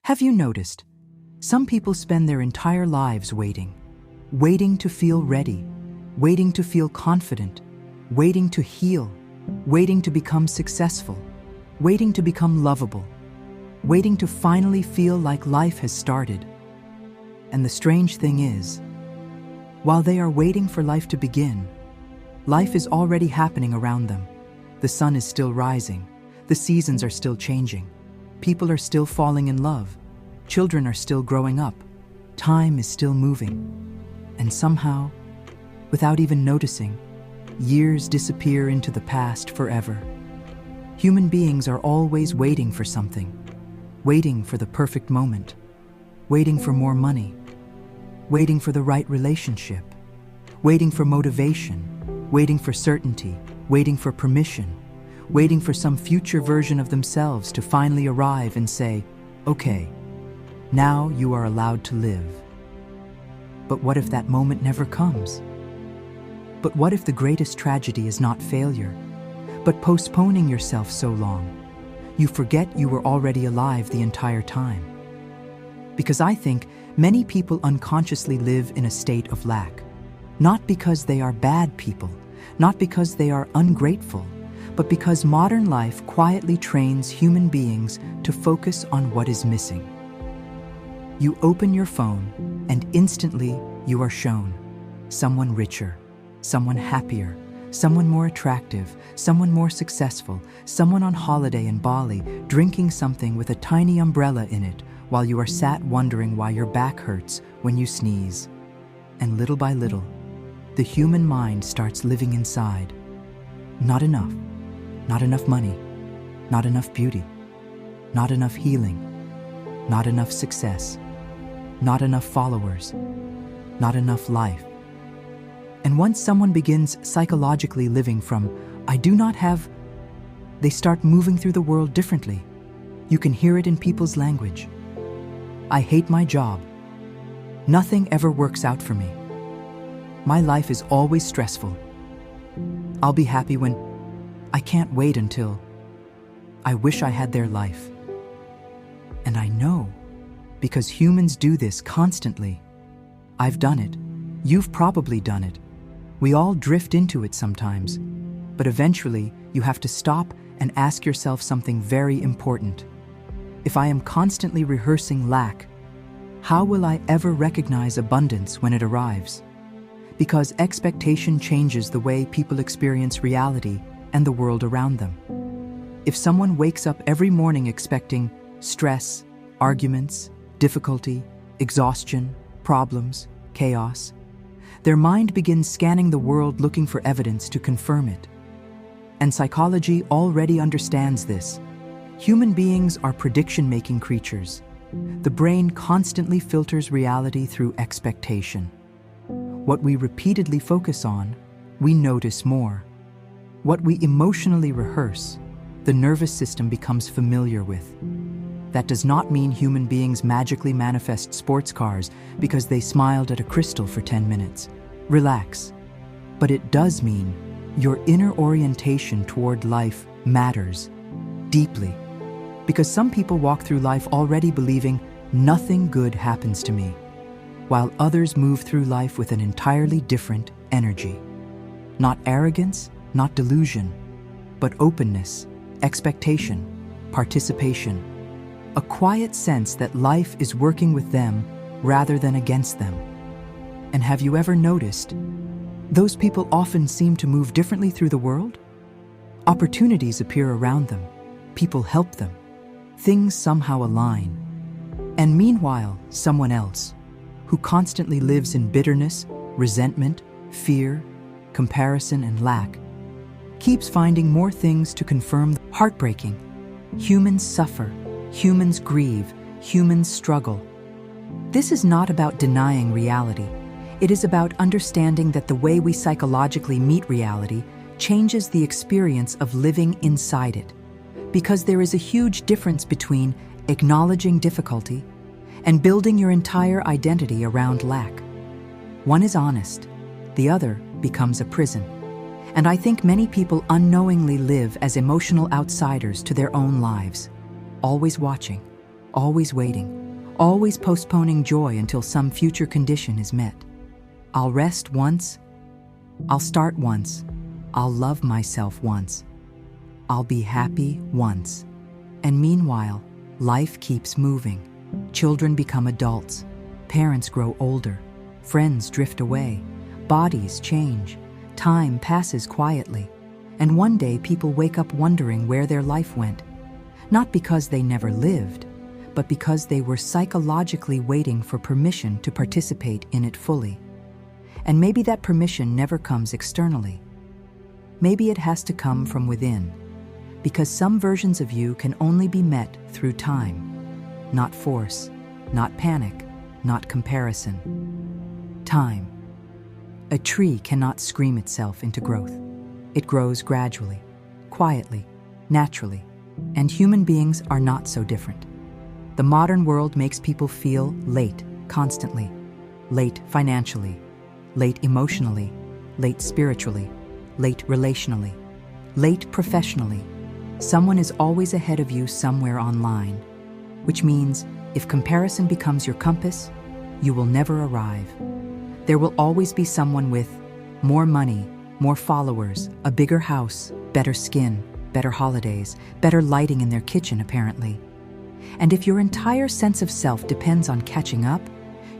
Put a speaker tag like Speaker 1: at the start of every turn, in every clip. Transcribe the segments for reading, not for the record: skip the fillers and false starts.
Speaker 1: Have you noticed? Some people spend their entire lives waiting to feel ready, waiting to feel confident, waiting to heal, waiting to become successful, waiting to become lovable, waiting to finally feel like life has started. And the strange thing is, while they are waiting for life to begin, life is already happening around them. The sun is still rising, the seasons are still changing, people are still falling in love, children are still growing up, time is still moving. And somehow, without even noticing, years disappear into the past forever. Human beings are always waiting for something, waiting for the perfect moment, waiting for more money, waiting for the right relationship, waiting for motivation, waiting for certainty, waiting for permission, waiting for some future version of themselves to finally arrive and say, "Okay, now you are allowed to live." But what if that moment never comes? But what if the greatest tragedy is not failure, but postponing yourself so long, you forget you were already alive the entire time? Because I think many people unconsciously live in a state of lack, not because they are bad people, not because they are ungrateful, but because modern life quietly trains human beings to focus on what is missing. You open your phone, and instantly you are shown someone richer, someone happier, someone more attractive, someone more successful, someone on holiday in Bali, drinking something with a tiny umbrella in it, while you are sat wondering why your back hurts when you sneeze. And little by little, the human mind starts living inside. Not enough money, not enough beauty, not enough healing, not enough success, not enough followers, not enough life. And once someone begins psychologically living from, "I do not have," they start moving through the world differently. You can hear it in people's language. "I hate my job. Nothing ever works out for me. My life is always stressful. I'll be happy when, I can't wait until, I wish I had their life." And I know, because humans do this constantly. I've done it. You've probably done it. We all drift into it sometimes. But eventually, you have to stop and ask yourself something very important. If I am constantly rehearsing lack, how will I ever recognize abundance when it arrives? Because expectation changes the way people experience reality and the world around them. If someone wakes up every morning expecting stress, arguments, difficulty, exhaustion, problems, chaos, their mind begins scanning the world looking for evidence to confirm it. And psychology already understands this. Human beings are prediction-making creatures. The brain constantly filters reality through expectation. What we repeatedly focus on, we notice more. What we emotionally rehearse, the nervous system becomes familiar with. That does not mean human beings magically manifest sports cars because they smiled at a crystal for 10 minutes. Relax. But it does mean your inner orientation toward life matters deeply. Because some people walk through life already believing nothing good happens to me, while others move through life with an entirely different energy. Not arrogance, not delusion, but openness, expectation, participation. A quiet sense that life is working with them rather than against them. And have you ever noticed, those people often seem to move differently through the world? Opportunities appear around them, people help them, things somehow align. And meanwhile, someone else, who constantly lives in bitterness, resentment, fear, comparison, and lack, keeps finding more things to confirm. Heartbreaking. Humans suffer. Humans grieve, humans struggle. This is not about denying reality. It is about understanding that the way we psychologically meet reality changes the experience of living inside it. Because there is a huge difference between acknowledging difficulty and building your entire identity around lack. One is honest, the other becomes a prison. And I think many people unknowingly live as emotional outsiders to their own lives. Always watching, always waiting, always postponing joy until some future condition is met. I'll rest once, I'll start once, I'll love myself once, I'll be happy once. And meanwhile, life keeps moving. Children become adults, parents grow older, friends drift away, bodies change, time passes quietly, and one day people wake up wondering where their life went, not because they never lived, but because they were psychologically waiting for permission to participate in it fully. And maybe that permission never comes externally. Maybe it has to come from within, because some versions of you can only be met through time, not force, not panic, not comparison. Time. A tree cannot scream itself into growth. It grows gradually, quietly, naturally, and human beings are not so different. The modern world makes people feel late constantly, late financially, late emotionally, late spiritually, late relationally, late professionally. Someone is always ahead of you somewhere online, which means if comparison becomes your compass, you will never arrive. There will always be someone with more money, more followers, a bigger house, better skin, better holidays, better lighting in their kitchen apparently. And if your entire sense of self depends on catching up,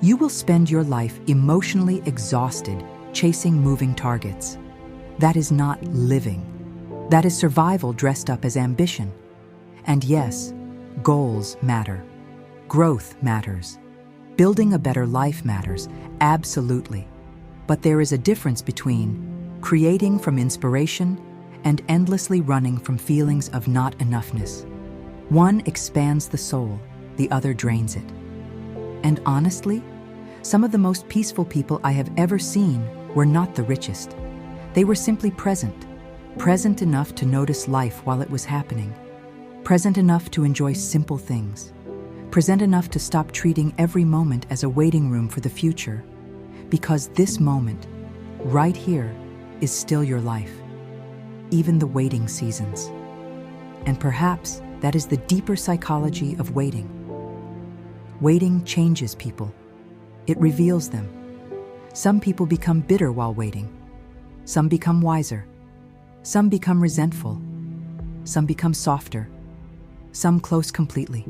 Speaker 1: you will spend your life emotionally exhausted, chasing moving targets. That is not living. That is survival dressed up as ambition. And yes, goals matter. Growth matters. Building a better life matters, absolutely. But there is a difference between creating from inspiration and endlessly running from feelings of not enoughness. One expands the soul, the other drains it. And honestly, some of the most peaceful people I have ever seen were not the richest. They were simply present, present enough to notice life while it was happening, present enough to enjoy simple things, present enough to stop treating every moment as a waiting room for the future, because this moment, right here, is still your life, even the waiting seasons. And perhaps that is the deeper psychology of waiting. Waiting changes people. It reveals them. Some people become bitter while waiting. Some become wiser. Some become resentful. Some become softer. Some close completely.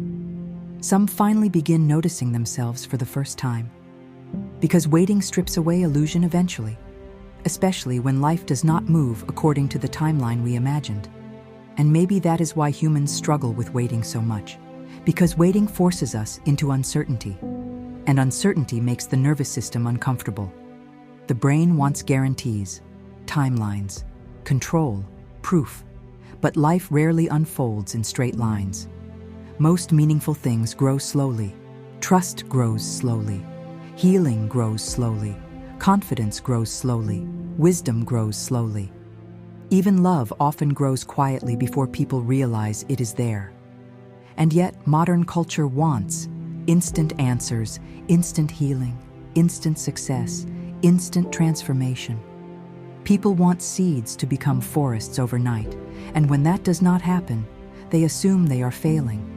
Speaker 1: Some finally begin noticing themselves for the first time. Because waiting strips away illusion eventually, especially when life does not move according to the timeline we imagined. And maybe that is why humans struggle with waiting so much, because waiting forces us into uncertainty, and uncertainty makes the nervous system uncomfortable. The brain wants guarantees, timelines, control, proof, but life rarely unfolds in straight lines. Most meaningful things grow slowly. Trust grows slowly. Healing grows slowly. Confidence grows slowly. Wisdom grows slowly. Even love often grows quietly before people realize it is there. And yet, modern culture wants instant answers, instant healing, instant success, instant transformation. People want seeds to become forests overnight, and when that does not happen, they assume they are failing.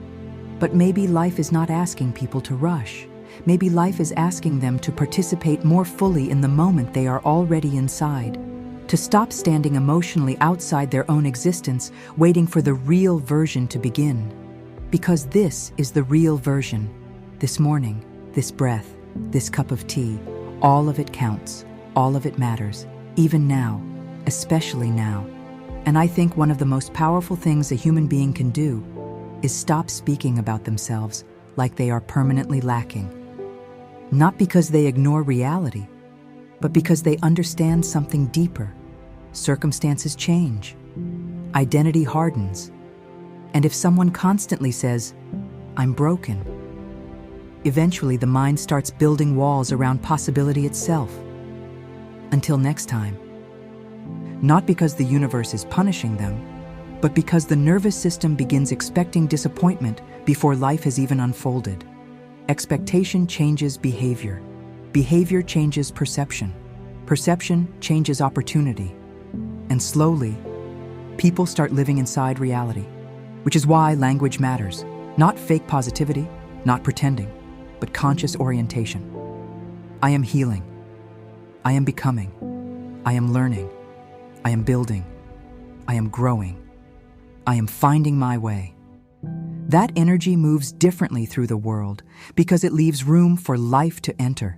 Speaker 1: But maybe life is not asking people to rush. Maybe life is asking them to participate more fully in the moment they are already inside, to stop standing emotionally outside their own existence, waiting for the real version to begin. Because this is the real version. This morning, this breath, this cup of tea, all of it counts, all of it matters, even now, especially now. And I think one of the most powerful things a human being can do is stop speaking about themselves like they are permanently lacking. Not because they ignore reality, but because they understand something deeper. Circumstances change. Identity hardens. And if someone constantly says, "I'm broken," eventually the mind starts building walls around possibility itself. Until next time. Not because the universe is punishing them, but because the nervous system begins expecting disappointment before life has even unfolded. Expectation changes behavior. Behavior changes perception. Perception changes opportunity. And slowly, people start living inside reality, which is why language matters. Not fake positivity, not pretending, but conscious orientation. I am healing. I am becoming. I am learning. I am building. I am growing. I am finding my way. That energy moves differently through the world because it leaves room for life to enter.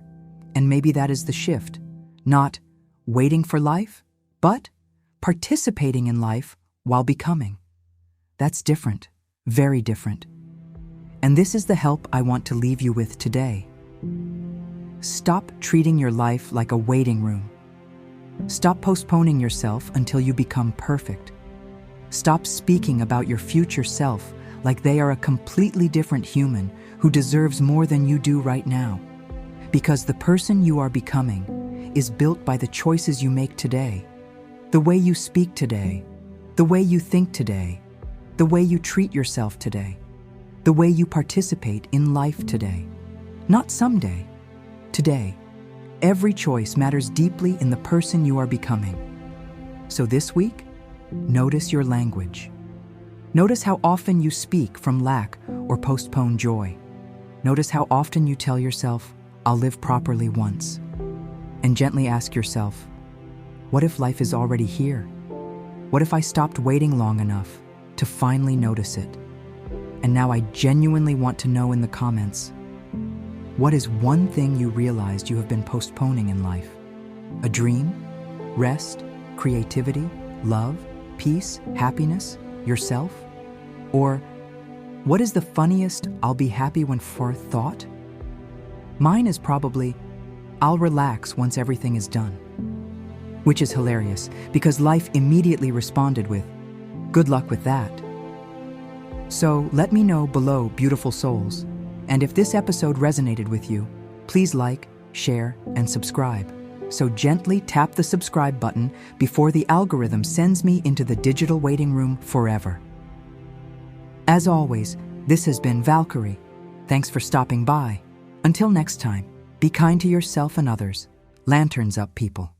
Speaker 1: And maybe that is the shift. Not waiting for life, but participating in life while becoming. That's different, very different. And this is the help I want to leave you with today. Stop treating your life like a waiting room. Stop postponing yourself until you become perfect. Stop speaking about your future self like they are a completely different human who deserves more than you do right now. Because the person you are becoming is built by the choices you make today, the way you speak today, the way you think today, the way you treat yourself today, the way you participate in life today. Not someday, today. Every choice matters deeply in the person you are becoming. So this week, notice your language. Notice how often you speak from lack or postpone joy. Notice how often you tell yourself, I'll live properly once. And gently ask yourself, what if life is already here? What if I stopped waiting long enough to finally notice it? And now I genuinely want to know in the comments, what is one thing you realized you have been postponing in life? A dream? Rest? Creativity? Love? Peace? Happiness? Yourself? Or what is the funniest I'll be happy when for thought? Mine is probably, I'll relax once everything is done. Which is hilarious because life immediately responded with, good luck with that. So let me know below, beautiful souls. And if this episode resonated with you, please like, share, and subscribe. So gently tap the subscribe button before the algorithm sends me into the digital waiting room forever. As always, this has been Valkyrie. Thanks for stopping by. Until next time, be kind to yourself and others. Lanterns up, people.